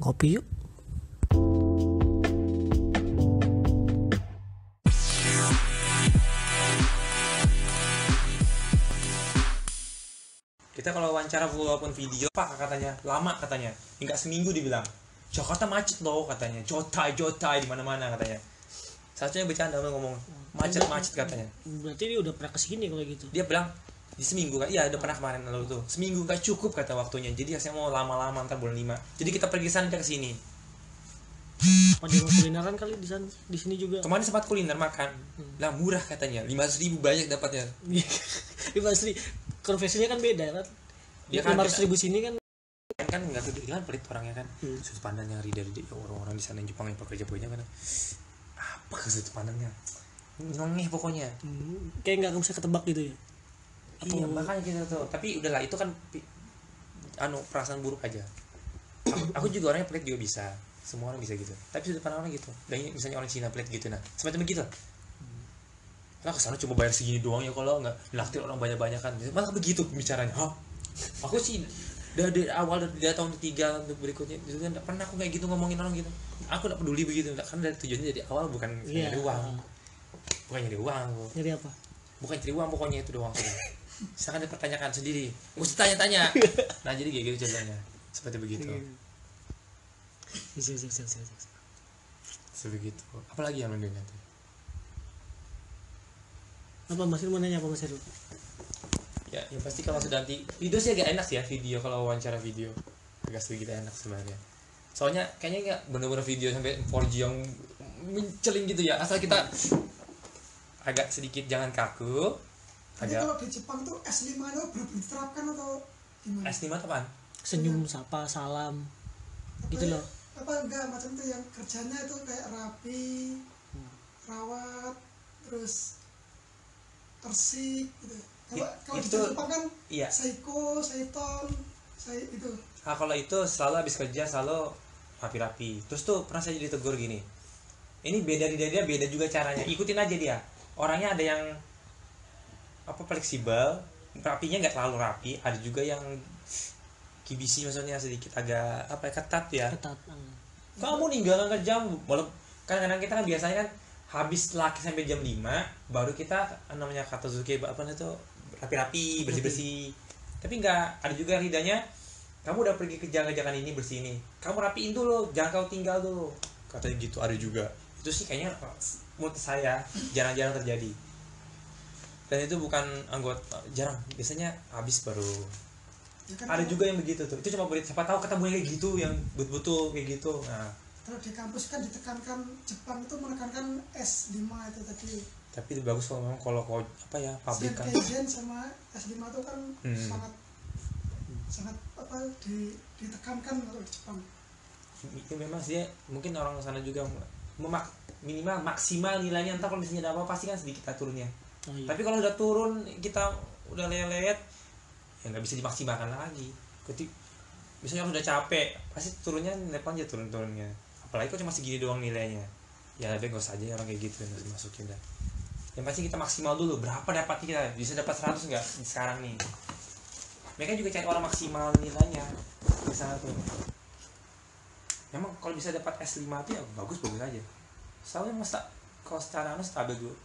Ngopi yuk. Kita kalau wawancara walaupun video pak katanya lama katanya hingga seminggu dibilang Jakarta macet loh katanya jotai di mana-mana katanya. Satunya bercanda ngomong macet katanya. Berarti dia udah pernah kesini kalau gitu. Dia bilang di seminggu kan, iya udah pernah kemarin lalu tuh seminggu gak cukup kata waktunya, jadi saya mau lama-lama ntar bulan 5 jadi kita pergi sana ke sini. Pada kulineran kali di sana, di sini juga. Kemarin sempat kuliner makan, lah murah katanya 500.000 banyak dapatnya. 500.000 konversinya kan beda kan. Dia kan 500.000 sini kan nggak tuh dia kan pelit orangnya kan. Sudut pandangnya dari orang-orang di sana Jepang yang pekerja-pekerja kan apa sudut pandangnya nyongeh pokoknya. Kayak nggak bisa ketebak gitu ya. Iya makanya gitu tuh, tapi udahlah itu kan perasaan buruk aja. Aku juga orangnya pelit juga bisa, semua orang bisa gitu, tapi sudut pandang orang gitu. Dan misalnya orang Cina pelit gitu, nah semacam begitu lah, kesana cuma bayar segini doang ya, kalau nggak naktir orang banyak-banyak kan malah begitu bicaranya. Aku sih dari awal dari tahun ketiga untuk berikutnya itu kan pernah aku kayak gitu ngomongin orang gitu. Aku nggak peduli begitu, kan dari tujuannya dari awal bukan nyari uang, Nyari apa? bukan cari uang, pokoknya itu doang. Misalkan dipertanyakan sendiri, mesti tanya-tanya. Nah jadi kayak gitu ceritanya, seperti begitu. Sebegitu. Apalagi yang lainnya tuh? Apa Mas Heru mau nanya apa Mas Heru? Ya, yang pasti kalau sudah nanti video sih agak enak sih ya, video kalau wawancara video agak sedikit enak sebenarnya. Soalnya kayaknya nggak bener-bener video sampai 4G yang menceling gitu ya, asal kita agak sedikit jangan kaku. Kalau di Jepang tuh S5 itu benar-benar diterapkan atau gimana? S5 apaan? Senyum, sapa, salam gitu loh. Apa enggak macam tuh yang kerjanya itu kayak rapi, rawat, terus bersih gitu. Kalau di Jepang kan iya. Seiko, Seiton, itu. Kalau itu selalu habis kerja selalu rapi-rapi. Terus tuh pernah saya ditegur gini. Ini beda di dia, beda juga caranya. Ikutin aja dia. Orangnya ada yang fleksibel, rapinya nggak terlalu rapi, ada juga yang kibisi, maksudnya sedikit agak ketat ya. Ketat. Kamu ninggalkan kerja, walaupun kadang-kadang kita kan biasanya kan habis laki sampai jam 5 baru kita namanya kata Zuki itu rapi-rapi, bersih-bersih. Tapi nggak, ada juga lidahnya kamu udah pergi kerja-kerjakan ini bersih ini, kamu rapiin dulu, jangan kau tinggal dulu, katanya gitu. Ada juga itu sih kayaknya menurut saya jarang-jarang terjadi. Dan itu bukan anggota, jarang, biasanya habis baru Ya kan ada juga yang begitu tuh. Itu cuma berita, siapa tahu ketemu kayak gitu yang betul-betul kayak gitu. Nah, kalau di kampus kan ditekankan, Jepang itu menekankan S5 itu tadi. tapi itu bagus kalau memang kalau pabrik kan. Shenzhen sama S5 itu kan sangat ditekankan kalau di Jepang. Itu memang sih mungkin orang sana juga minimal maksimal nilainya, entar kalau misalnya ada apa pasti kan sedikit turunnya. Iya. Tapi kalau udah turun, kita udah lelet ya nggak bisa dimaksimalkan lagi. Misalnya udah capek, pasti turunnya lepas aja turun-turunnya. Apalagi kalau cuma segini doang nilainya, ya lebih nggak usah aja orang kayak gitu yang masukin dah. Yang pasti kita maksimal dulu, berapa dapatnya kita, bisa dapat 100 nggak sekarang nih. Mereka juga cari orang maksimal nilainya di sana tuh. Memang kalau bisa dapat S5 itu ya bagus aja. Soalnya kalau secara stabil dulu.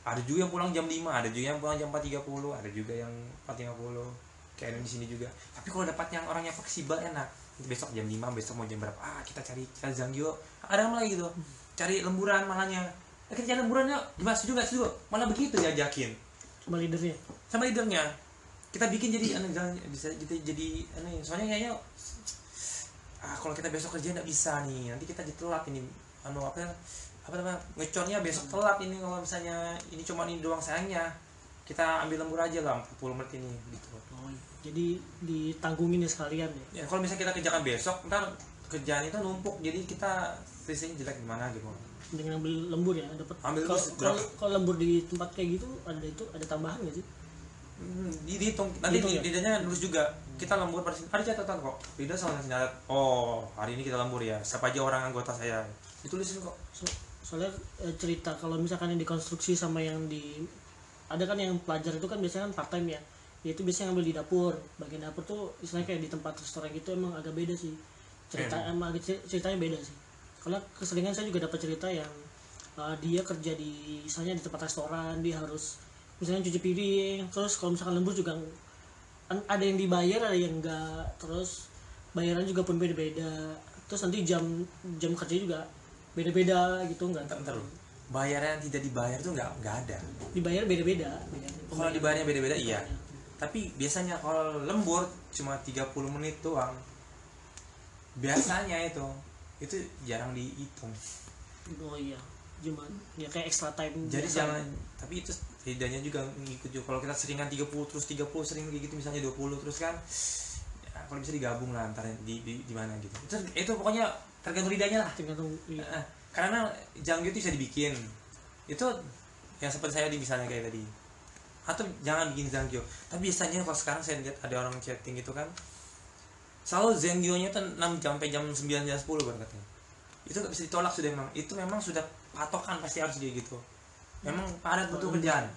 Ada juga yang pulang jam 5, ada juga yang pulang jam 4.30, ada juga yang 4.50. Kayak di sini juga. Tapi kalau dapat yang orangnya fleksibel enak. Besok jam 5, besok mau jam berapa? Kita cari Zanggyo. Ada malah gitu. Cari lemburan malahnya. Kita cari lemburan yuk. Gimana, setuju? Malah begitu diajakin. Sama leadernya. Kita bikin jadi bisa jadi soalnya kayaknya kalau kita besok kerja nggak bisa nih. Nanti kita jadi telat ini. Ngecornya besok telat ini, kalau misalnya ini cuma ini doang, sayangnya kita ambil lembur aja lah 40 menit ini gitu. Jadi ditanggungin ya sekalian ya. Ya kalau misalnya kita kerjakan besok, ntar kerjaan itu numpuk, jadi kita selisihnya jelek gimana gitu. Dengan ambil lembur ya, dapat. Kalau lembur di tempat kayak gitu ada tambahan nggak sih? Dihitung nanti lidahnya nulis juga kita lembur pada sini, ada catatan kok, lidah sama nyatet, hari ini kita lembur ya, siapa aja orang anggota saya, ditulisin kok. Soalnya cerita kalau misalkan yang dikonstruksi sama yang ada kan yang pelajar itu kan biasanya kan part time ya, itu biasanya ngambil di dapur, bagian dapur tuh istilahnya kayak di tempat restoran gitu, emang agak beda sih. ceritanya beda sih. Karena keseringan saya juga dapat cerita yang dia kerja di misalnya di tempat restoran, dia harus misalnya cuci piring, terus kalau misalkan lembur juga ada yang dibayar, ada yang enggak, terus bayaran juga pun beda-beda, terus nanti jam kerja juga beda-beda gitu, enggak. Bentar, bayaran yang tidak dibayar tuh nggak ada. Dibayar beda-beda. Kalau dibayarnya beda-beda iya. Tapi biasanya kalau lembur cuma 30 menit doang. Biasanya itu jarang dihitung. Oh iya, cuman ya kayak extra time. Jadi biasa. jangan, tapi itu bedanya juga ngikut juga. Kalau kita seringan 30 terus 30 sering kayak gitu, misalnya 20 terus kan ya, kalau bisa digabung lah antara di mana gitu. Itu pokoknya tergantung lidahnya lah. Tergantung iya. Karena jangkau itu bisa dibikin. Itu yang seperti saya misalnya kayak tadi. Atau jangan bikin zangyo. Tapi biasanya kalau sekarang saya lihat ada orang chatting gitu kan, selalu zangyo-nya tuh 6 jam sampai jam 9 jam 10 kan katanya. Itu gak bisa ditolak sudah, memang itu memang sudah patokan, pasti harus kayak gitu. Memang padat butuh kerjaan.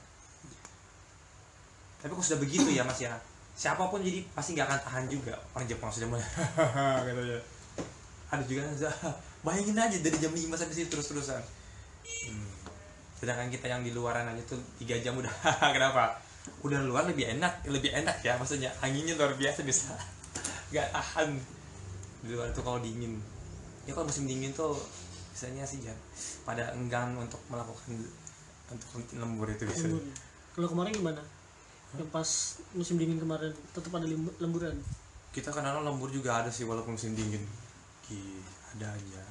Tapi kok sudah begitu ya Mas ya, siapapun jadi pasti gak akan tahan juga. Orang Jepang sudah mulai gitu ya. Ada juga bayangin aja dari jam 5 sampai situ terus-terusan. Sedangkan kita yang di luaran aja tuh 3 jam udah kenapa? Udah luar lebih enak ya, maksudnya anginnya luar biasa, bisa nggak tahan di luar tuh kalau dingin. Ya kalau musim dingin tuh biasanya sih ya pada enggan untuk melakukan untuk lembur itu biasanya. Kalau kemarin gimana? Yang pas musim dingin kemarin tetap ada lemburan? Kita kadang-kadang lembur juga ada sih walaupun musim dingin. Ada aja.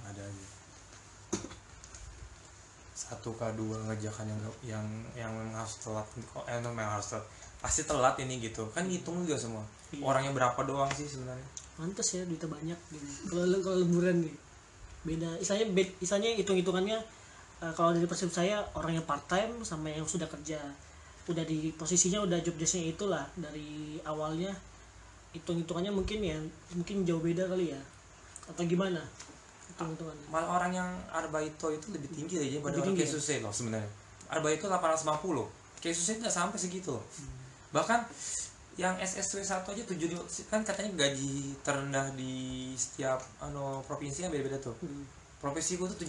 Satu ke dua ngerjakan yang memang harus telat, memang harus telat, pasti telat ini gitu kan, ngitung juga semua. Iya. Orangnya berapa doang sih sebenarnya, mantes ya duitnya banyak gitu. Kalau lemburan nih beda, isanya hitung-hitungannya. Kalau dari perspektif saya, orang yang part time sama yang sudah kerja, udah di posisinya, udah job desknya itulah dari awalnya, hitung-hitungannya mungkin jauh beda kali ya, atau gimana hitung-hitungannya. Malah orang yang Arbaito itu lebih tinggi aja pada orang Keisuse loh sebenarnya. Arbaito 850, Keisuse nggak sampai segitu loh. Bahkan yang SSW 1 aja 7, kan katanya gaji terendah di setiap provinsi kan beda-beda tuh. Provinsi gua tuh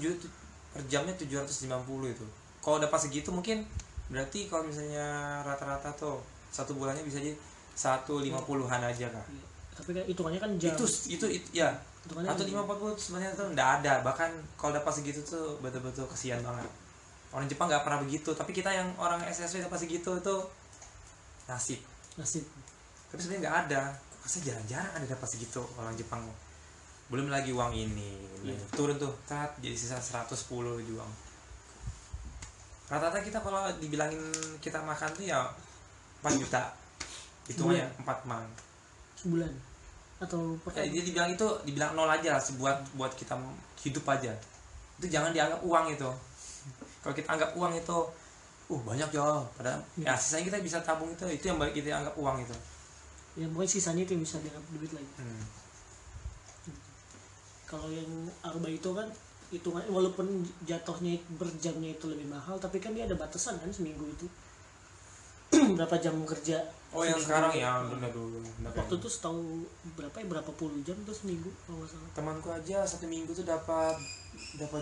per jamnya 750 itu. Kalau dapat segitu mungkin berarti kalau misalnya rata-rata tuh satu bulannya bisa jadi 150-an aja kan. Tapi kan hitungannya kan jam. Itu ya. Atau 50 sebenarnya tuh enggak ada. Bahkan kalau dapat segitu tuh betul-betul kesian banget. Orang Jepang nggak pernah begitu, tapi kita yang orang SSW dapat segitu itu nasib. Tapi sebenarnya nggak ada. Masa jarang-jarang ada dapat segitu orang Jepang. Belum lagi uang ini. Turun tuh, jadi sisa 110 di uang. Rata-rata kita kalau dibilangin kita makan tuh ya 4 juta. Hitungannya 4 mang. Sebulan atau dia dibilang nol aja lah, buat kita hidup aja. Itu jangan dianggap uang itu. Kalau kita anggap uang itu banyak ya, padahal ya sisanya kita bisa tabung, itu yang balik kita anggap uang itu. Ya pokoknya sisanya itu yang bisa dianggap duit lagi. Kalau yang Arba itu kan hitungan, walaupun jatuhnya berjamnya itu lebih mahal, tapi kan dia ada batasan kan seminggu itu. Berapa jam kerja. Yang sekarang ya benar dulu. Waktu itu setahu berapa puluh jam tuh seminggu kalau nggak salah. Temanku aja 1 minggu tuh dapat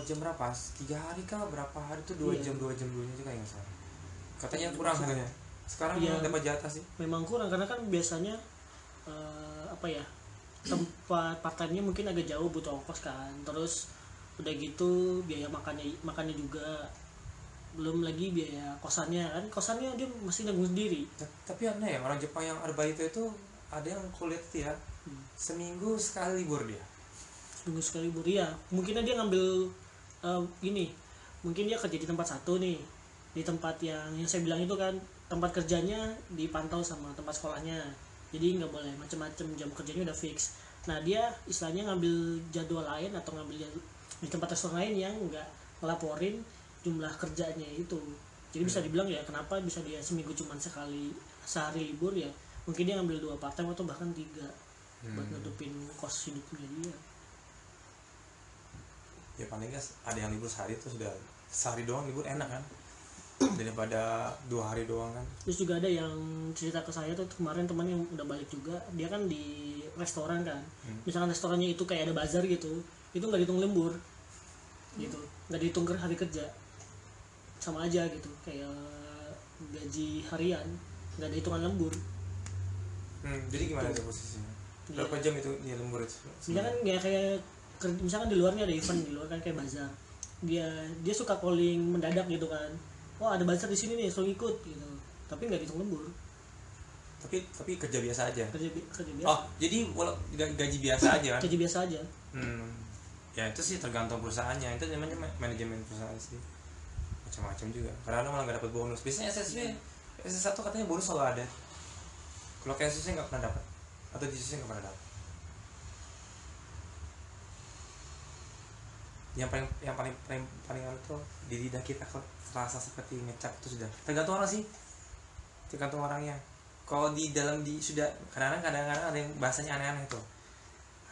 jam berapa? 3 hari kah berapa hari tuh 2 jam aja kayak nggak salah. Katanya kurang katanya. Sekarang dapat jatah sih. Memang kurang karena kan biasanya tempat part time-nya mungkin agak jauh, butuh ongkos kan. Terus udah gitu biaya makannya juga, belum lagi biaya kosannya dia masih nanggung sendiri. Tapi aneh ya, orang Jepang yang Arbaito itu ada yang kulit ya seminggu sekali libur dia. Ya mungkin dia ngambil mungkin dia kerja di tempat satu nih, di tempat yang saya bilang itu kan tempat kerjanya dipantau sama tempat sekolahnya, jadi nggak boleh macam-macam, jam kerjanya udah fix. Nah dia istilahnya ngambil jadwal lain atau ngambil di tempat restoran lain yang nggak ngelaporin jumlah kerjanya itu. Jadi bisa dibilang ya kenapa bisa dia seminggu cuma sehari libur, ya mungkin dia ngambil 2 part time atau bahkan 3 buat nutupin kos hidupnya dia. Ya paling nggak ada yang libur sehari, itu sudah sehari doang libur enak kan, daripada 2 hari doang kan. Terus juga ada yang cerita ke saya tuh kemarin, teman yang udah balik juga, dia kan di restoran kan, misalkan restorannya itu kayak ada bazar gitu, itu nggak dihitung lembur gitu, nggak dihitung hari kerja, sama aja gitu kayak gaji harian, nggak ada hitungan lembur. Jadi gimana tuh posisinya? Iya. Berapa jam itu dia lembur itu? Misalkan ya kayak misalkan di luarnya ada event di luar kan kayak bazar, dia suka calling mendadak gitu kan, oh ada bazar di sini nih, suruh ikut gitu, tapi nggak dihitung lembur. Tapi kerja biasa aja. Kerja biasa. Oh, jadi gaji biasa aja kan? Gaji biasa aja. Ya itu sih tergantung perusahaannya. Itu namanya manajemen perusahaan sih. Macam-macam juga. Karena malah nggak dapat bonus. Biasanya SS1 katanya bonus selalu ada. Kalau kayak SSC nggak pernah dapat. Atau di SSC nggak pernah dapat. Yang paling tuh di lidah kita terasa seperti ngecap itu sudah. Tergantung orang sih. Tergantung orangnya. Kalau di dalam sudah kadang-kadang ada yang bahasanya aneh-aneh tuh,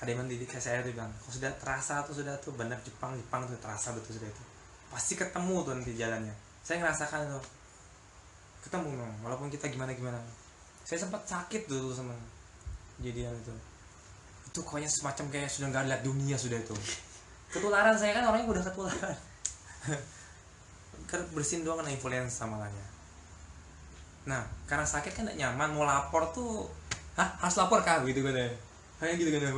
ada yang mendidik saya tuh bilang kalau sudah terasa tuh sudah tuh benar Jepang tuh terasa betul sudah itu pasti ketemu tuh nanti jalannya. Saya ngerasakan tuh ketemu dong, walaupun kita gimana saya sempat sakit dulu sama kejadian itu pokoknya semacam kayak sudah nggak lihat dunia sudah itu ketularan. Saya kan orangnya udah ketularan kan bersin doang kena influenza malahnya. Nah, karena sakit kan gak nyaman, mau lapor tuh, harus lapor kah? Gitu kan ya? Kayak gitu kan ya?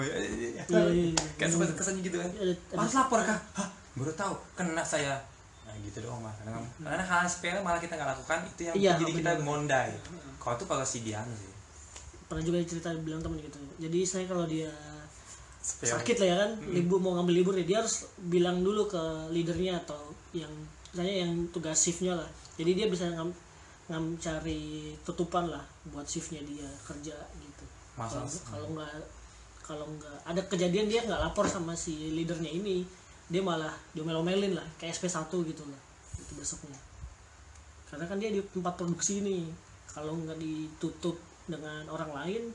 Kayak sempat kesannya gitu kan? Harus lapor kah? Hah? Baru tahu, kena saya. Nah gitu doang mah. Karena hal sepele malah kita gak lakukan, itu yang jadi kita mondai. Kalau tuh kalau si Dian sih. Pernah juga cerita bilang temen gitu. Jadi saya kalau dia sakit lah ya kan, mau ngambil libur ya, dia harus bilang dulu ke leadernya atau yang misalnya yang tugas shiftnya lah. Jadi dia bisa cari tutupan lah buat shiftnya dia kerja gitu. Kalau nggak ada kejadian dia nggak lapor sama si leadernya ini, dia malah diomel-omelin lah kayak SP1 gitu lah itu besoknya. Karena kan dia di tempat produksi ini, kalau nggak ditutup dengan orang lain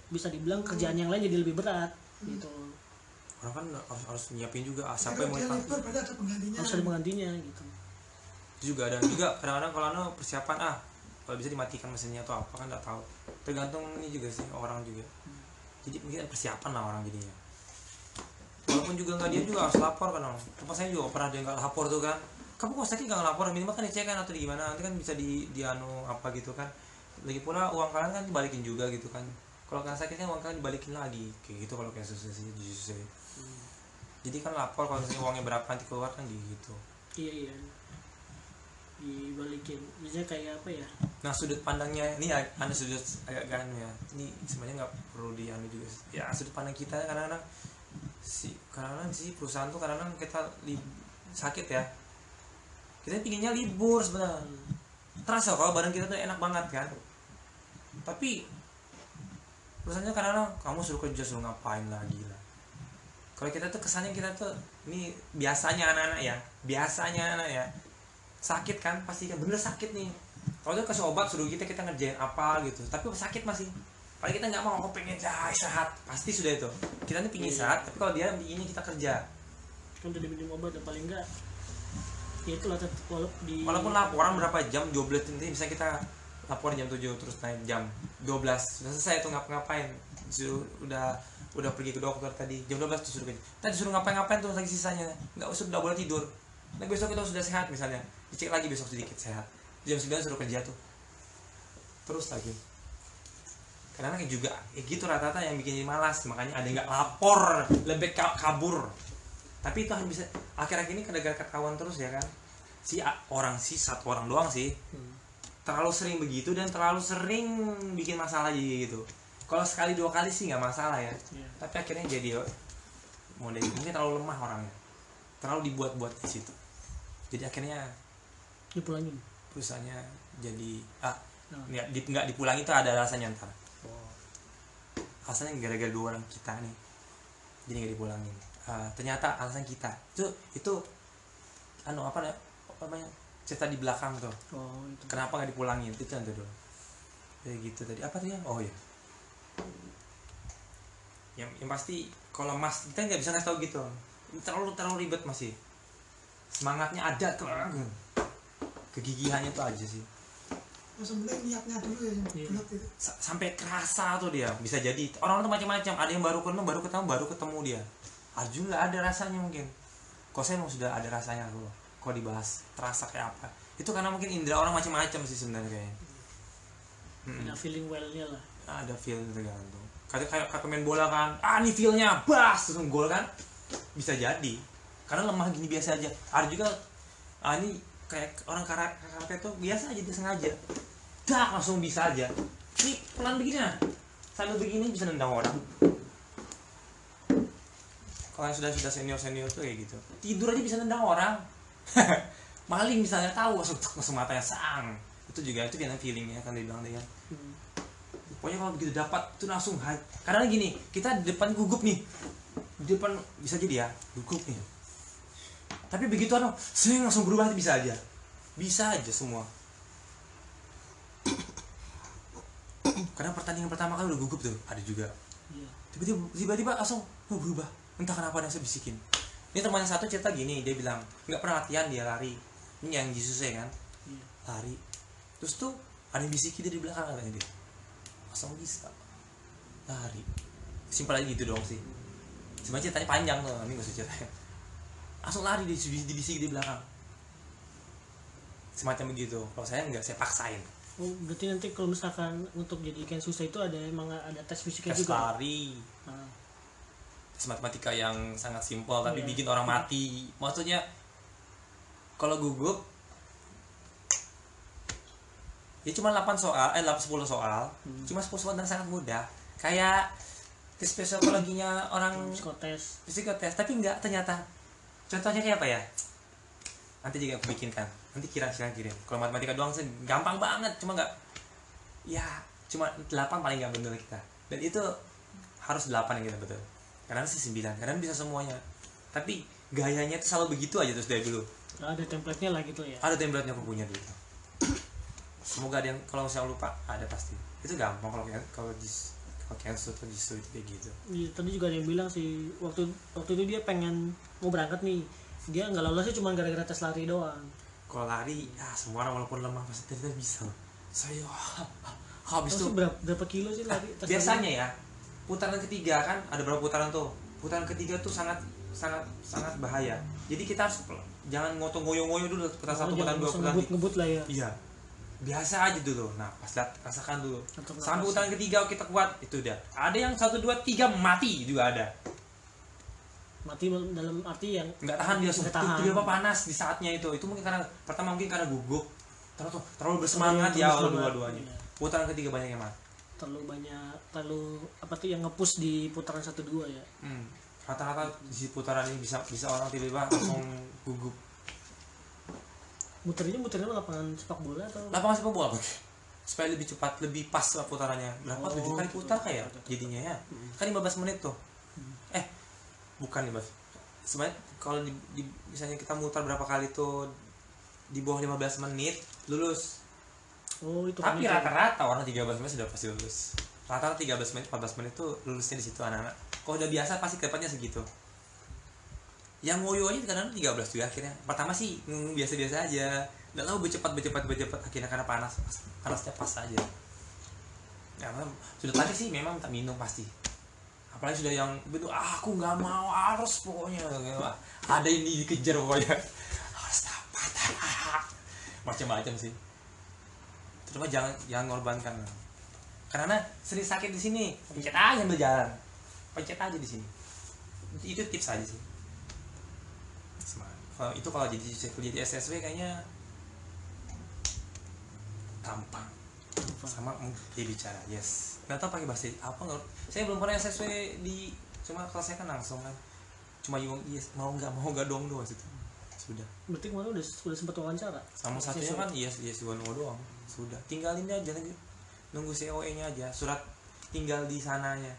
bisa dibilang kerjaan yang lain jadi lebih berat gitu. Orang kan harus nyiapin juga siapa yang mau libur pada ada penggantinya. Harus ada penggantinya gitu. Juga ada juga kadang-kadang kalau persiapan kalau bisa dimatikan mesinnya atau apa kan nggak tahu, tergantung ini juga sih orang juga. Jadi mungkin persiapan lah orang jadinya, walaupun juga nggak dia juga harus lapor kan. Tempat saya juga pernah dia nggak lapor tuh kan, kamu kok sakit nggak lapor, minimal kan dicek kan atau di gimana, nanti kan bisa di apa gitu kan. Lagi pula uang kalian kan dibalikin juga gitu kan, kalau kalian sakit kan uang kalian dibalikin lagi kayak gitu kalau kayak susah. Jadi kan lapor kalau misalnya uangnya berapa nanti keluar kan gitu. Iya dibalikin, misalnya kayak apa ya. Nah sudut pandangnya ini ada sudut agak ya, ini sebenarnya nggak perlu juga ya. Sudut pandang kita kadang-kadang si perusahaan tuh kadang-kadang kita sakit ya, kita pinginnya libur sebenarnya. Terasa kalau badan kita tuh enak banget kan, tapi perusahaannya kadang-kadang kamu suruh kerja suruh ngapain lagi lah. Kalau kita tuh kesannya kita tuh ini biasanya anak-anak ya sakit kan, pasti kan bener sakit nih. Kalau dia kasih obat suruh kita ngerjain apa gitu, tapi sakit masih. Paling kita nggak mau, aku pengen istirahat, pasti sudah itu. Kita nih pingin istirahat, tapi kalau dia pinginnya kita kerja. Kan udah diminum obat, dan paling enggak ya itulah walaupun laporan berapa jam 12 nanti misalnya kita lapor jam 7 terus naik jam 12 sudah selesai tuh ngapain udah pergi ke dokter tadi jam 12 tuh suruh kerja, tadi suruh ngapain tuh lagi sisanya nggak boleh tidur. Nah besok kita sudah sehat misalnya, dicek lagi besok sedikit sehat, jam 9 suruh kerja tuh terus lagi. Karena juga gitu rata-rata yang bikin malas, makanya ada yang nggak lapor, lebih kabur. Tapi itu hanya bisa akhir-akhir ini gara-gara ketahuan terus ya kan, satu orang doang sih terlalu sering begitu dan terlalu sering bikin masalah jadi gitu. Kalau sekali dua kali sih nggak masalah ya, tapi akhirnya jadi mungkin terlalu lemah orangnya, terlalu dibuat-buat di situ. Jadi akhirnya dipulangin perusahaannya jadi nggak dipulangi itu ada alasannya ntar. Alasannya gara-gara dua orang kita nih jadi nggak dipulangin. Ternyata alasan kita itu apa namanya cerita di belakang tuh. Itu. Kenapa nggak dipulangin itu nanti dulu kayak gitu tadi apa tuh ya. Yang pasti kalau mas kita nggak bisa ngasih tahu gitu, terlalu ribet masih. Semangatnya ada tuh, kegigihannya tuh aja sih. Yang penting niatnya dulu ya yang Iya. bulat itu. Sampai kerasa tuh dia, bisa jadi orang tuh macam-macam, ada yang baru ketemu dia. Arjun nggak ada rasanya mungkin, Kosen sudah ada rasanya loh. Kalau dibahas terasa kayak apa, itu karena mungkin indera orang macam-macam sih sebenarnya kayaknya. Ada feeling well-nya lah. Ada feel tergantung. Kayak pemain bola kan, nih feelnya bas terus gol kan, bisa jadi karena lemah gini biasa aja. Ada juga ini kayak orang karate tuh biasa aja, dia sengaja langsung bisa aja. Nih pelan begini nah, sambil begini bisa nendang orang. Kalau yang sudah senior tuh kayak gitu, tidur aja bisa nendang orang. Maling misalnya tahu langsung matanya sang. Itu juga itu kan feelingnya kan dia bilang dia. Pokoknya kalau begitu dapat itu langsung high. Karena gini, kita di depan gugup nih, di depan bisa jadi ya gugup nih. Tapi begitu saya langsung berubah bisa aja semua. Karena pertandingan pertama kan udah gugup tuh, ada juga. Iya. Tiba-tiba langsung berubah. Entah kenapa ada yang saya bisikin. Ini temannya satu cerita gini, dia bilang nggak pernah latihan dia lari. Ini yang Jesus ya kan, Iya. lari. Terus tuh ada yang bisikin dia di belakang katanya dia. Langsung bisa lari. Simpel aja gitu dong sih. Sebenarnya ceritanya panjang tuh, ini nggak usah ceritanya. Langsung lari dibisik di belakang. Semacam begitu. Kalau saya enggak, saya paksain. Oh, berarti nanti kalau misalkan untuk jadi Ken susah itu emang ada tes fisiknya Tes juga. lari, Nah, tes matematika yang sangat simpel tapi Iya. bikin orang mati. Maksudnya kalau gugup ya cuma 10 soal. Cuma 10 soal dan sangat mudah. Kayak tes psikologinya orang psikotes. psikotes, tapi enggak ternyata. Contohnya kayak apa ya? Nanti juga aku bikinkan. Nanti silakan kirim. Kalau matematika doang sih gampang banget, cuma enggak ya cuma 8 paling enggak bener kita. Dan itu harus 8 yang kita betul. Karena sih 9, karena bisa semuanya. Tapi gayanya itu selalu begitu aja terus dari dulu. Ada template-nya lah gitu ya. Ada template-nya aku punya dulu. Semoga ada yang kalau saya lupa ada pasti. Itu gampang kalau cancel atau itu kayak gitu. Iya, tadi juga ada yang bilang sih waktu itu dia pengen mau berangkat nih. Dia nggak lolosnya cuma gara-gara tes lari doang. Kalau lari, ya semua orang walaupun lemah pasti ternyata bisa. Saya habis Terus itu berapa kilo sih lari? tes biasanya lari? ya putaran ketiga kan ada berapa putaran tuh? Putaran ketiga tuh sangat bahaya. Jadi kita harus jangan ngoyo-ngoyo dulu putaran satu, putaran dua, putaran tiga. Ngebut lah ya. Iya. Biasa aja dulu. Nah, pas rasakan dulu. Untuk Sampai nafas. putaran ketiga kita kuat, itu udah. Ada yang 1 2 3 mati juga ada. Mati dalam arti yang Nggak tahan dia langsung nggak tahan. tiba-tiba panas di saatnya itu mungkin karena pertama mungkin karena gugup terlalu bersemangat Terlalu ya bersemangat, dua-duanya. iya. Putaran ketiga banyak yang mati. terlalu apa tuh yang nge-push di putaran 1-2 ya. Rata-rata di putaran ini bisa orang tiba-tiba langsung gugup. Muternya lapangan sepak bola atau Lapangan sepak bola pakai supaya lebih cepat, lebih pas lah putarannya. Berapa 7 kali gitu. putar kayak jadinya ya. Kan 15 menit tuh. Bukan 15. Sebenarnya kalau misalnya kita mutar berapa kali tuh di bawah 15 menit lulus. Oh, itu Tapi kan itu. rata-rata orang 13 menit sudah pasti lulus. Rata-rata 13 menit, 14 menit tuh lulusnya di situ anak-anak. Kalau udah biasa pasti dapatnya segitu. Yang ngoyo aja kadang 13 juga akhirnya. Pertama sih biasa-biasa aja. Nggak tahu bercepat akhirnya karena panasnya pas aja. Ya, sudah tadi sih memang tak minum pasti. Apalagi sudah yang betul aku nggak mau harus pokoknya ada ini dikejar pokoknya harus dapat macam-macam sih. Cuma jangan ngorbankan karena sering sakit di sini pencet aja sambil jalan, pencet aja di sini. Itu tips aja sih. Kalau jadi SSW kayaknya gampang sama dia bicara yes. Nggak tahu pakai bahasa apa nggak, saya belum pernah SSW cuma kalau saya kan langsung kan cuma yes mau nggak doang situ sudah. Berarti kemarin udah sempat wawancara Sama satunya kan yes one doang sudah, tinggalin aja nunggu COE nya aja, surat tinggal di sananya,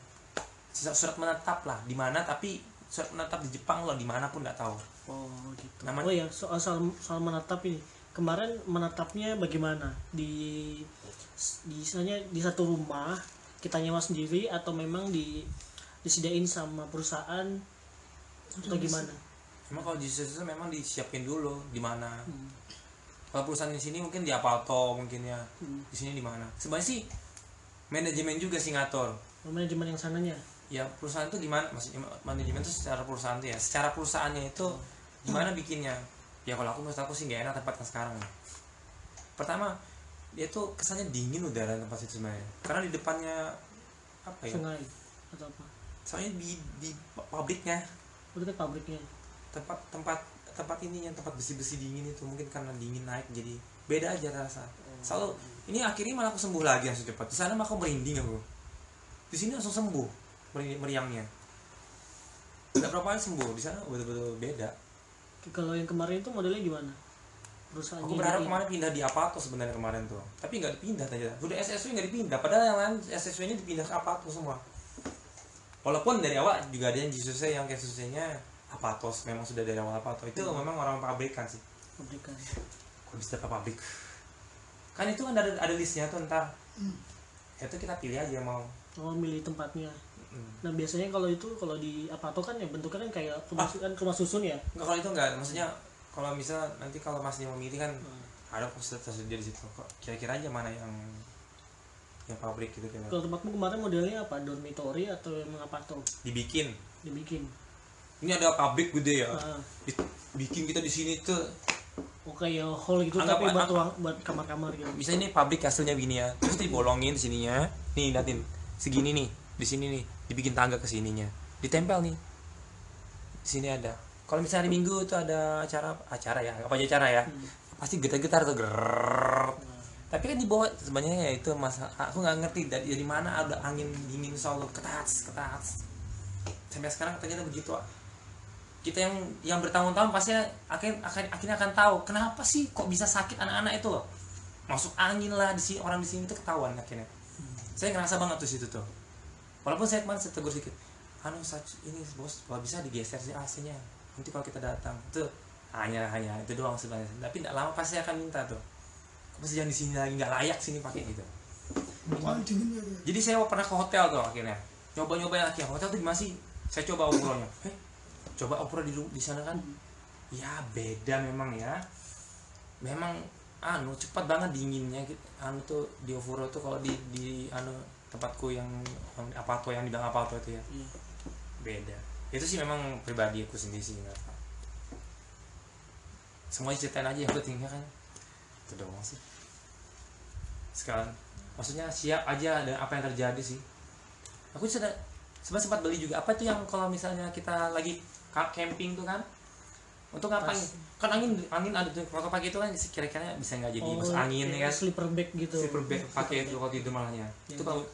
surat menetap lah di mana, tapi surat menetap di Jepang loh, dimanapun nggak tahu. Oh gitu. Namanya- Oh ya, soal menetap ini. Kemarin menetapnya bagaimana? Di misalnya di satu rumah kita nyewa sendiri atau memang disediain sama perusahaan atau gimana? Emang kalau di situ memang disiapin dulu di mana. Kalau perusahaan di sini mungkin di Apalto mungkin ya. Di sini di mana? Sebenarnya sih manajemen juga sih ngatur. Manajemen yang sananya. Ya perusahaan itu gimana? Maksudnya manajemen itu secara perusahaan tuh ya. Secara perusahaannya itu gimana bikinnya? Ya kalau menurut aku sih nggak enak tempat yang sekarang. Pertama, dia tuh kesannya dingin udara tempat itu sebenarnya. Karena di depannya apa ya? Sungai atau apa? Soalnya di pabriknya. Itu kan pabriknya. Tempat ini yang tempat besi dingin itu mungkin karena dingin naik jadi beda aja rasa. Selalu ini akhirnya malah aku sembuh lagi langsung cepat. Di sana mah aku merinding aku. Di sini langsung sembuh meriangnya. Tidak berapa kali sembuh. Di sana betul-betul beda. Kalau yang kemarin itu modelnya gimana? Perusahaannya. Aku berharap kemarin pindah di Apato sebenarnya kemarin tuh. Tapi nggak dipindah aja. Udah SSW nggak dipindah. Padahal yang lain SSW-nya dipindah ke Apato semua. Walaupun dari awal juga ada yang Jisusnya yang kayak Jisusnya Apatos, memang sudah dari awal Apato itu memang orang pabrikan sih. Pabrikan. Kok bisa ke pabrik? Kan itu kan ada listnya tuh ntar. Itu kita pilih aja mau. Oh, milih tempatnya. Nah biasanya kalau di Apato kan ya bentuknya kan kayak rumah susun ya. Enggak, kalau itu enggak. Maksudnya kalau misal nanti kalau masnya mau milih kan ada fasilitas tersedia di situ. Kok kira-kira aja mana yang pabrik gitu kan. Kalau tempatmu kemarin modelnya apa? Dormitory atau emang Apato? Dibikin. Ini ada pabrik gede ya. Bikin kita di sini tuh. Oh kayak hall gitu tapi buat kamar-kamar gitu. Bisa ini pabrik hasilnya begini ya. Terus dibolongin sininya. Nih liatin. Segini nih. Di sini nih. Dibikin tangga ke sininya. Ditempel nih. Di sini ada. Kalau misalnya hari Minggu itu ada acara ya. Apa aja acara ya. Pasti getar-getar tuh. Tapi kan di bawah sebenarnya ya itu aku nggak ngerti dari mana ada angin dingin selalu ketats. Sampai sekarang ternyata begitu. Kita yang bertahun-tahun pasti akhirnya akan tahu kenapa sih kok bisa sakit anak-anak itu loh. Masuk angin lah di sini, orang di sini tuh ketahuan akhirnya. Saya ngerasa banget tuh situ tuh. Walaupun saya kemarin tegur sedikit. Ini bos, kalau bisa digeser sih AC-nya. Nanti kalau kita datang tuh hanya itu doang sebenarnya. Tapi tidak lama pasti akan minta tuh. Pasti jangan di sini lagi, nggak layak sini pakai gitu. Jadi saya pernah ke hotel tuh akhirnya. Nyoba-nyobain akhirnya hotel tuh gimana sih? Saya coba umrohnya. Coba umroh di sana kan. Ya beda memang ya. Memang cepat banget dinginnya gitu. Tuh di Ofuro tuh kalau di tempatku yang Apato yang dibilang Apato itu ya. Beda. Itu sih memang pribadi aku sendiri sih enggak. Semuanya ceritain aja yang pentingnya kan. Itu doang sih. Sekarang maksudnya siap aja dengan apa yang terjadi sih. Aku sudah sempat beli juga. Apa itu yang kalau misalnya kita lagi camping tuh kan? Untuk ngapain? Kan angin ada tuh. Kalau pakai itu kan kira-kira bisa nggak jadi masuk angin ya kan? Sleeper bag gitu. Sleeper bag pakai itu kalau tidur malahnya. Itu kalau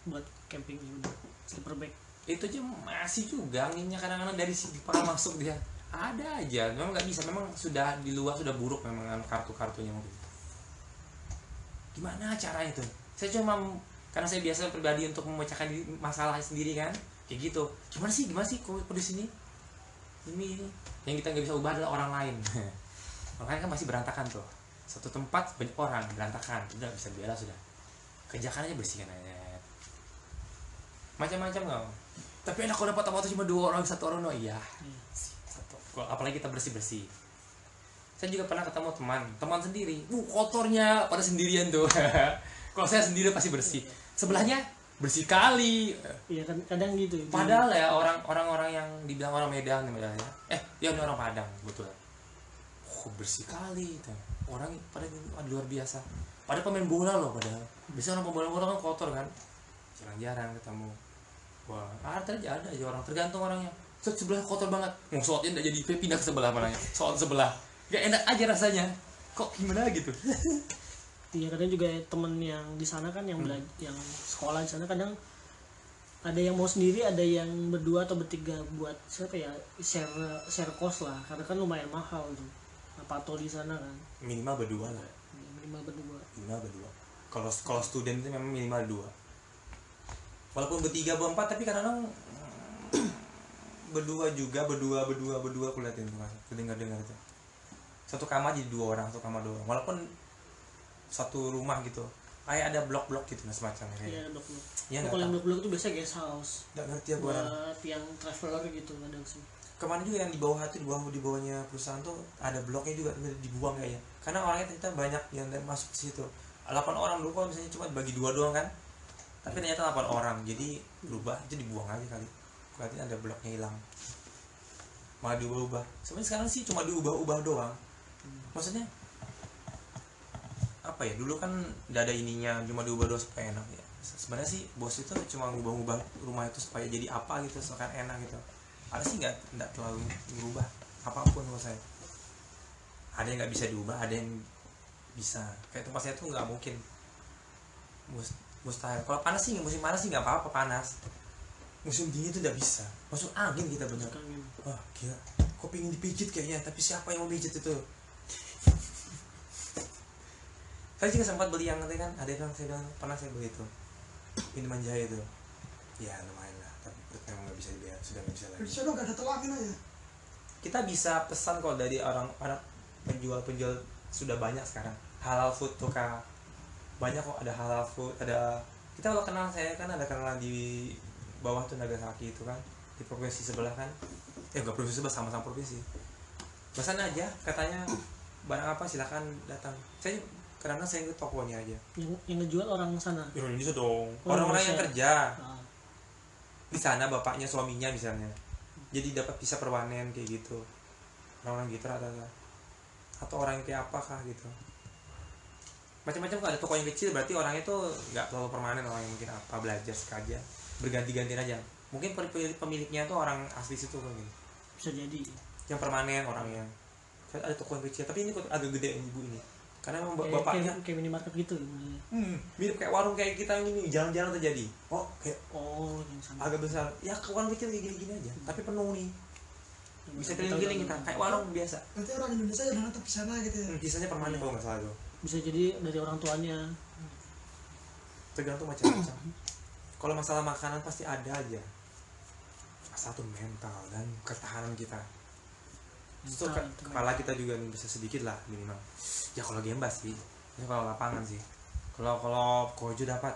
buat camping juga. Sleeper bag. Itu aja masih juga anginnya kadang-kadang dari sini pernah masuk dia. Ada aja. Memang nggak bisa. Memang sudah di luar sudah buruk memang kartu-kartunya mungkin. Gimana caranya itu? Saya cuma karena saya biasa pribadi untuk memecahkan masalah sendiri kan, kayak gitu. Gimana sih kok di sini? Ini yang kita nggak bisa ubah adalah orang lain. Orang lain kan masih berantakan tuh. Satu tempat banyak orang berantakan, udah bisa bela sudah. Kerjakan aja bersihkan aja. Macam-macam nggak? Tapi enak kalau dapat apa cuma 2 orang 1 orang no iya. Satu. Apalagi kita bersih. Saya juga pernah ketemu teman sendiri. Kotornya pada sendirian tuh. Kalau saya sendiri pasti bersih. Sebelahnya bersih kali. Iya kan kadang gitu. Padahal ya orang-orang yang dibilang orang Medan ya. Ya ini orang Padang betul. Bersih kali itu. Orang pada luar biasa. Pada pemain bola loh padahal. Biasanya orang pemain bola kan kotor kan. Jarang-jarang ketemu. Wah, ada aja orang tergantung orangnya. Sebelah kotor banget. Mau sholatnya enggak jadi pindah ke sebelah mananya. Sholat sebelah. Gak enak aja rasanya. Kok gimana gitu? Iya kadang juga temen yang di sana kan yang yang sekolah di sana kadang ada yang mau sendiri, ada yang berdua atau bertiga buat siapa ya share cost lah karena kan lumayan mahal tuh. Apato di sana kan. Minimal berdua lah. Minimal berdua. Kalau student itu memang minimal 2. Walaupun bertiga berempat tapi kadang-kadang berdua aku liatin tuh kan. Dengar itu. Satu kamar jadi 2 orang, satu kamar 2 orang. Walaupun satu rumah gitu. Kayak ada blok-blok gitu nah semacamnya. Iya, ada blok-blok. Ya, kalau yang blok-blok itu biasanya guest house. Enggak ngerti ya buat yang traveler gitu kadang sih. kemana juga yang di bawah itu, di bawahnya perusahaan tuh ada bloknya juga dibuang kayaknya, karena orangnya ternyata banyak yang masuk ke situ. 8 orang dulu kalau misalnya cuma bagi 2 doang kan, tapi ternyata 8 orang, jadi berubah itu dibuang aja kali, berarti ada bloknya hilang, malah diubah-ubah. Sebenarnya sekarang sih cuma diubah-ubah doang, maksudnya apa ya, dulu kan nggak ada ininya, cuma diubah doang supaya enak ya. Sebenarnya sih bos itu cuma ngubah-ubah rumah itu supaya jadi apa gitu, supaya enak gitu. Ada sih nggak terlalu berubah apapun menurut saya. Ada yang nggak bisa diubah, ada yang bisa. Kayak tempat saya tuh nggak mungkin, mustahil. Kalau panas sih, musim panas sih nggak apa-apa panas. Musim dingin itu nggak bisa. Masuk angin kita bener. Wah gila, kok pingin dipijit kayaknya, tapi siapa yang mau pijit itu? Saya juga sempat beli yang nanti kan, ada yang saya bilang pernah saya beli itu minuman jahe itu, ya lumayan lah, tapi perutnya nggak bisa dibayar, sudah nggak bisa lagi. Di sana nggak ada telangin aja. Kita bisa pesan kok dari orang penjual sudah banyak sekarang, halal food tuh kak, banyak kok, ada halal food, ada. Kita kalau kenal, saya kan ada kenalan di bawah tuh Nagasaki itu kan, di provinsi sebelah kan, nggak provinsi sebelah, sama-sama provinsi. Pesan aja, katanya barang apa silakan datang. Saya karena saya ke tokonya aja. Yang ngejual orang sana. Indonesia dong. Oh, Orang-orang yang kerja Ah. di sana, bapaknya suaminya misalnya. Jadi dapat bisa permanen kayak gitu. Orang-orang gitu rata-rata. Atau orang yang kayak apakah gitu. Macam-macam. Kalau ada toko yang kecil berarti orangnya itu nggak terlalu permanen, orang yang mungkin apa belajar saja, berganti-gantian aja. Mungkin pemiliknya tuh orang asli situ kan gitu. Bisa jadi. Yang permanen orangnya. Ada toko yang kecil, tapi ini kok agak gede ibu ini. Karena memang Kayak- bapaknya kayak minimarket gitu. mirip kayak warung kayak kita yang ini, jalan-jalan terjadi. Oh, kayak Oh, yang sama. agak besar. Ya ke warung kecil kayak gini-gini aja, tapi penuh nih. Bisa Kita keliling-keliling udah- kita, kayak warung biasa. Berarti orang Indonesia yang datang ke sana gitu ya. Biasanya permanen kalau nggak salah tuh. Bisa jadi dari orang tuanya. Tergantung macam-macam. Kalau masalah makanan pasti ada aja. Satu mental dan ketahanan kita. Itu Mental itu. kepala kita juga bisa sedikit lah minimal. Ya kalau gembas sih, ini kalau lapangan sih. Kalau kojo dapat,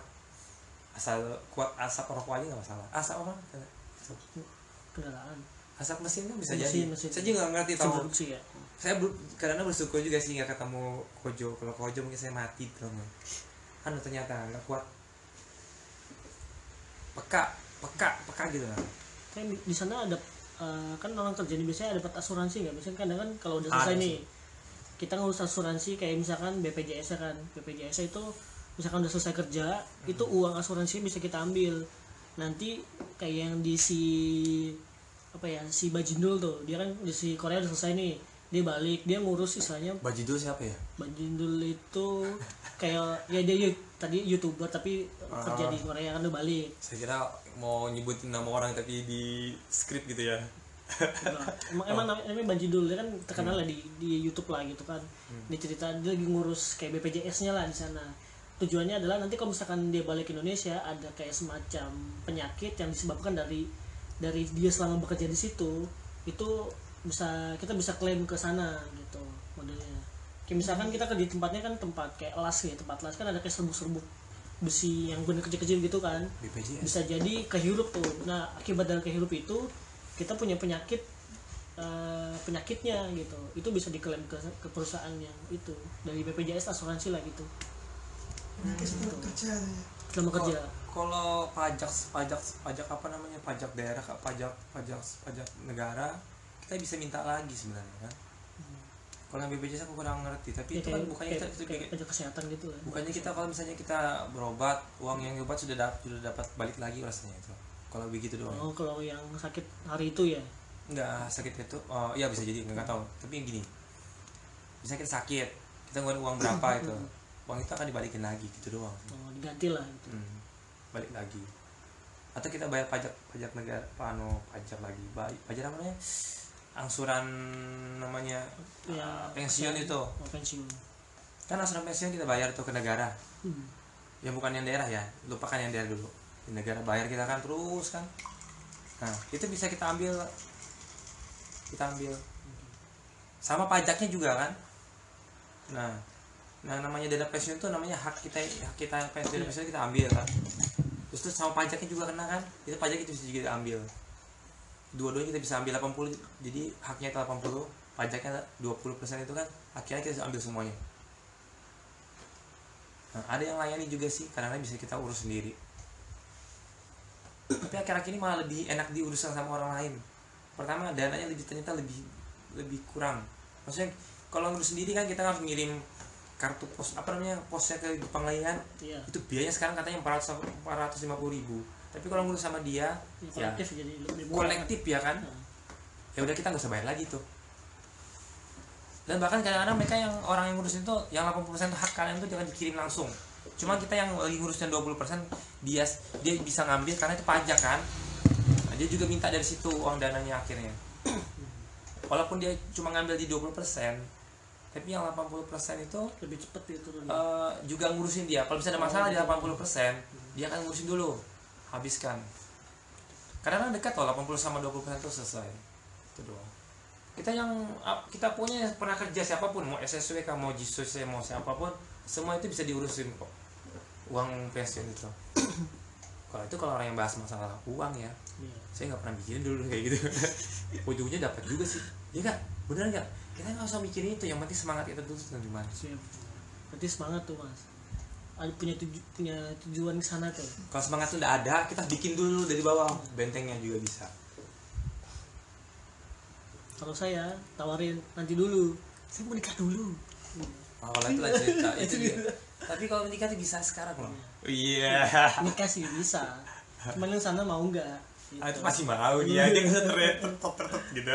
asal kuat asap rokok aja nggak masalah. Asap apa? Kendaraan. Asap mesin kan bisa Mesin. jadi. Saya juga nggak ngerti tahu. Produksi ya. Saya kadang bersyukur juga sih nggak ketemu kojo. Kalau kojo mungkin saya mati tuh. Kan ternyata nggak kuat. Peka gitu lah. Kan di sana ada kan orang kerja ini biasanya dapat asuransi nggak? Biasanya kadang kan kalau udah Ada selesai sih. nih kita ngurus asuransi kayak misalkan BPJS kan, BPJS itu misalkan udah selesai kerja itu uang asuransi bisa kita ambil. Nanti kayak yang di si Bajindul tuh, dia kan di si Korea udah selesai nih, dia balik dia ngurus istilahnya. Bajidul siapa ya? Bajindul itu kayak ya dia tadi YouTuber tapi kerja di Korea kan udah balik. Saya kira mau nyebutin nama orang tapi di skrip gitu ya. Emang namanya Banjidul, dia kan terkenal lah di YouTube lah gitu kan. Dia cerita dia lagi ngurus kayak BPJS-nya lah di sana. Tujuannya adalah nanti kalau misalkan dia balik ke Indonesia ada kayak semacam penyakit yang disebabkan dari dia selama bekerja di situ, itu kita bisa klaim ke sana gitu modelnya. Kayak misalkan kita ke di tempatnya kan tempat kayak las ya, tempat las kan ada kayak serbuk-serbuk besi yang bener kecil-kecil gitu kan. BPJS. Bisa jadi kehirup tuh. Nah akibat dari kehirup itu kita punya penyakitnya gitu, itu bisa diklaim ke perusahaan yang itu dari BPJS asuransi lah gitu Penyakit setelah kerja ya. selama kerja. Kalau pajak apa namanya, pajak daerah, pajak negara, kita bisa minta lagi sebenarnya kan. Kalau yang BPJS aku kurang ngerti, tapi Ya, itu kan bukannya kayak pajak kesehatan gitu lah. bukannya kita kalau misalnya kita berobat, uang yang obat sudah dapat balik lagi rasanya itu. Kalau begitu doang. Oh kalau yang sakit hari itu ya. Enggak sakit itu, ya bisa jadi nggak tahu. Tapi yang gini, bisa kita sakit, kita ngeluarin uang berapa itu, uang itu akan dibalikin lagi gitu doang. Oh diganti lah gitu. Balik lagi. Atau kita bayar pajak negara, pajak lagi, pajak apa namanya, angsuran namanya, Ya, pensiun itu. Oh, pensiun. Kan angsuran pensiun kita bayar tuh ke negara, Hmm. yang bukan yang daerah ya, lupakan yang daerah dulu. Di negara bayar kita kan terus kan. Nah itu bisa kita ambil. Sama pajaknya juga kan. Nah namanya dana pensiun itu namanya hak kita pensiun kita ambil kan. Terus sama pajaknya juga kena kan. Itu pajak itu bisa juga diambil. dua-duanya kita bisa ambil 80, jadi haknya itu 80, pajaknya 20% itu kan akhirnya kita bisa ambil semuanya. Nah, ada yang layani juga sih, kadang-kadang bisa kita urus sendiri. Tapi akhir-akhir ini malah lebih enak diurusan sama orang lain. Pertama dananya ternyata lebih kurang. Maksudnya kalau ngurus sendiri kan kita harus ngirim kartu pos, apa namanya, posnya ke penglayaan. Iya. Itu biayanya sekarang katanya 450.000. Tapi kalau ngurus sama dia ya, Kolektif jadi lebih murah. kolektif ya kan. Nah, Ya udah kita nggak usah bayar lagi tuh. Dan bahkan kadang-kadang mereka yang orang yang ngurus itu yang 80% itu hak kalian itu jangan dikirim langsung. Cuma kita yang lagi ngurusnya 20% dia bisa ngambil karena itu pajak kan. Nah, dia juga minta dari situ uang dananya akhirnya. Walaupun dia cuma ngambil di 20%, tapi yang 80% itu lebih cepat itu turun. juga ngurusin dia. Kalau bisa ada masalah di 80%, dia akan ngurusin dulu, habiskan. Kadang-kadang dekat loh, 80 sama 20% itu selesai. Itu doang. Kita punya pernah kerja siapapun, mau SSW kah, mau JISOC, mau siapapun, semua itu bisa diurusin kok. Uang pensiun itu. Kalau orang yang bahas masalah uang ya, Iya. saya nggak pernah mikirin dulu kayak gitu. Ujungnya dapat juga sih. Ya nggak? Bener nggak? Kita nggak usah mikirin itu, yang penting semangat kita dulu gimana. Siap. Berarti semangat tuh mas. Ada punya tujuan ke sana tuh. Kalau semangat itu udah ada, kita bikin dulu dari bawah, bentengnya juga bisa. Kalau saya tawarin nanti dulu, saya mau nikah dulu. Nah, kalau itu lah cerita itu dia. Tapi kalau nikah tuh bisa sekarang loh. Iya. Nikah sih bisa, cuman yang sana mau nggak? Gitu. Itu masih mau dia nggak tertetop gitu.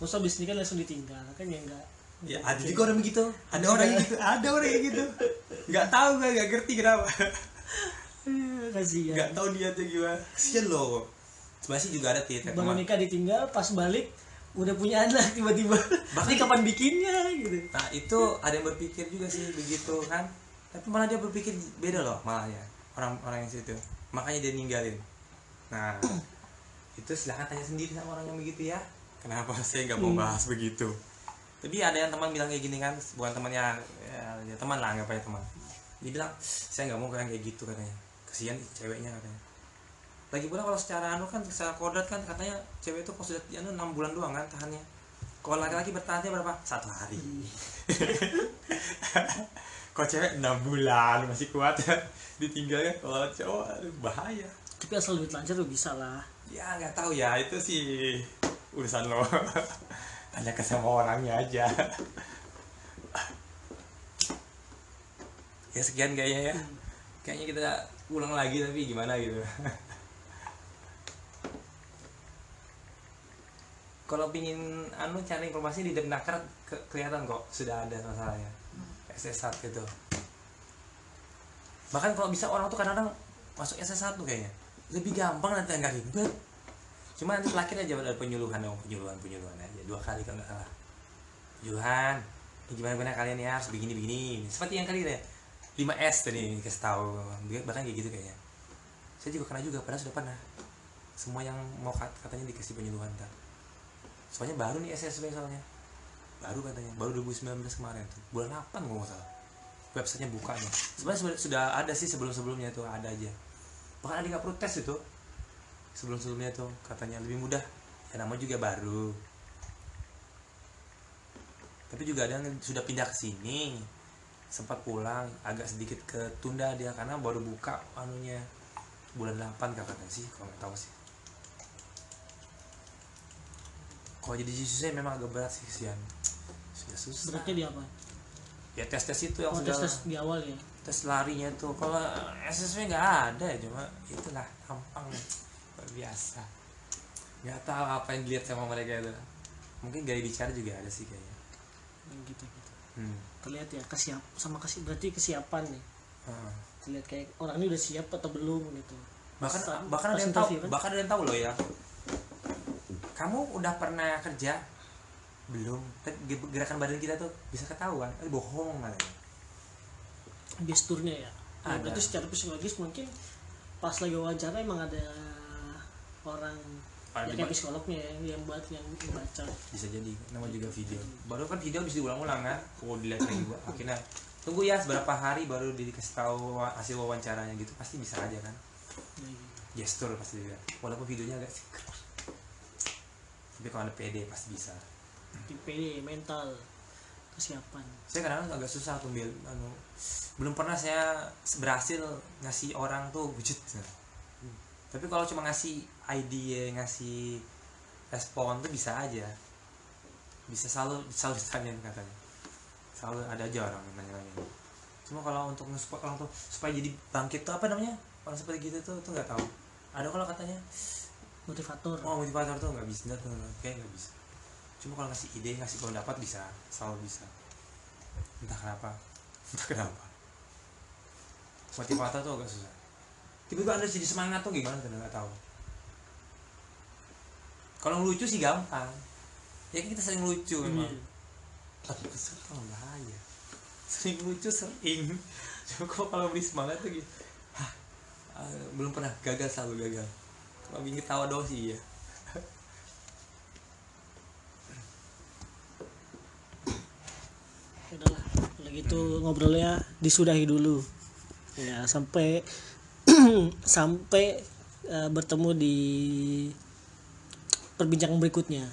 Masa habis nikah langsung ditinggal kan ya enggak? Ya ada juga orang begitu. Ada orang yang gitu. Ada orang yang gitu. Nggak tahu nggak ngerti kenapa. Kasihan. Nggak tahu dia tuh gimana. Kasian loh. Sebenarnya sih juga ada titik Baru teman. nikah ditinggal, pas balik udah punya anak tiba-tiba. Ini kapan bikinnya gitu? Nah itu ada yang berpikir juga sih begitu kan. Tapi malah dia berpikir beda loh malahnya orang-orang yang situ. Makanya dia ninggalin. Nah itu silahkan tanya sendiri sama orang yang begitu ya. Kenapa saya nggak mau bahas begitu? Tapi ada yang teman bilang kayak gini kan, bukan temannya ya teman lah, nggak apa teman. Dia bilang saya nggak mau kayak gitu katanya. Kasihan ceweknya katanya. Lagi pula kalau secara secara kodrat kan katanya cewek itu kalau sudah 6 bulan doang kan tahannya. Kalau laki-laki bertahannya berapa? 1 hari. Kalau cewek 6 bulan masih kuat ditinggal kan. Kalau cowok bahaya. Tapi asal duit lancar tuh bisa lah. Ya nggak tahu ya, itu sih urusan lo. Tanya ke sama orangnya aja. Ya sekian kayaknya ya. Kayaknya kita ulang lagi tapi gimana gitu. Kalau pingin cari informasi di Depnaker kelihatan kok sudah ada masalahnya. SS1 gitu. Bahkan kalau bisa orang tuh kadang-kadang masuk SS1 kayaknya lebih gampang, nanti nggak ribet. Cuma nanti terakhir aja ada penyuluhan aja 2 kali kalau nggak salah. Penyuluhan, gimana kalian ya harus begini. Seperti yang kali deh 5S tadi kasih tahu, bahkan kayak gitu kayaknya. Saya juga kena juga, padahal sudah pernah. Semua yang mau katanya dikasih penyuluhan kan. Soalnya baru nih SSW soalnya. Baru katanya, baru 2019 kemarin tuh. Bulan 8 kalau nggak salah. Websitenya bukanya. Sebenarnya sudah ada sih sebelum-sebelumnya tuh, ada aja. Bahkan ada nggak protes itu. Sebelum-sebelumnya tuh katanya lebih mudah. Ya namanya juga baru. Tapi juga ada yang sudah pindah ke sini. Sempat pulang, agak sedikit ketunda dia karena baru buka bulan 8 katanya sih, kalau nggak tahu sih. Kalau jadi susah memang agak berat sih kesian. Sudah susah. Beratnya di apa? Ya tes itu yang sudah tes di awal ya. tes larinya tuh. Kalau SSW nggak ada, cuma itulah tampang luar biasa. Nggak tahu apa yang dilihat sama mereka itu. Mungkin gaya bicara juga ada sih kayaknya. Gitu. Hmm. Terlihat ya berarti kesiapan nih. Terlihat kayak orang ini udah siap atau belum gitu. Bahkan ada yang tahu, bahkan ada yang tahu loh ya. Kamu udah pernah kerja belum? Gerakan badan kita tuh bisa ketahuan. Bohong katanya. Gesturnya ya. Ada. Berarti secara psikologis mungkin pas lagi wawancara emang ada orang kayak psikolognya yang baca. Bisa jadi, nama juga video. Baru kan video bisa diulang-ulang kan. Dilihat lagi akhirnya tunggu ya seberapa hari baru dikasih tahu hasil wawancaranya gitu. Pasti bisa aja kan. Gestur pasti juga. Walaupun videonya agak Tapi kalau ada PD pasti bisa. PD mental kesiapan. Saya kadang agak susah tuh belum pernah saya berhasil ngasih orang tuh wujud. Tapi kalau cuma ngasih ide, ngasih respon tuh bisa aja, bisa selalu ditanyain katanya, selalu ada aja orang yang nanya-nanya. Cuma kalau untuk nge-support orang tuh supaya jadi bangkit tuh apa namanya, orang seperti gitu tuh nggak tahu. Ada kalau katanya Motivator. Motivator tuh nggak bisa, kayak nggak bisa. Cuma kalau ngasih ide, ngasih pendapat bisa, selalu bisa. Entah kenapa. Motivator tuh agak susah. Tiba-tiba Anda jadi semangat tuh gimana, nggak tahu. Kalau lucu sih gampang. Ya kan kita sering lucu memang. Tapi kesel tuh bahaya. Sering lucu sering. Cuma kalau beli semangat tuh gitu. Belum pernah, gagal, selalu gagal. Kalau bikin ketawa doang sih ya. Udahlah, kalau gitu ngobrolnya disudahi dulu. Ya, sampai sampai bertemu di perbincangan berikutnya.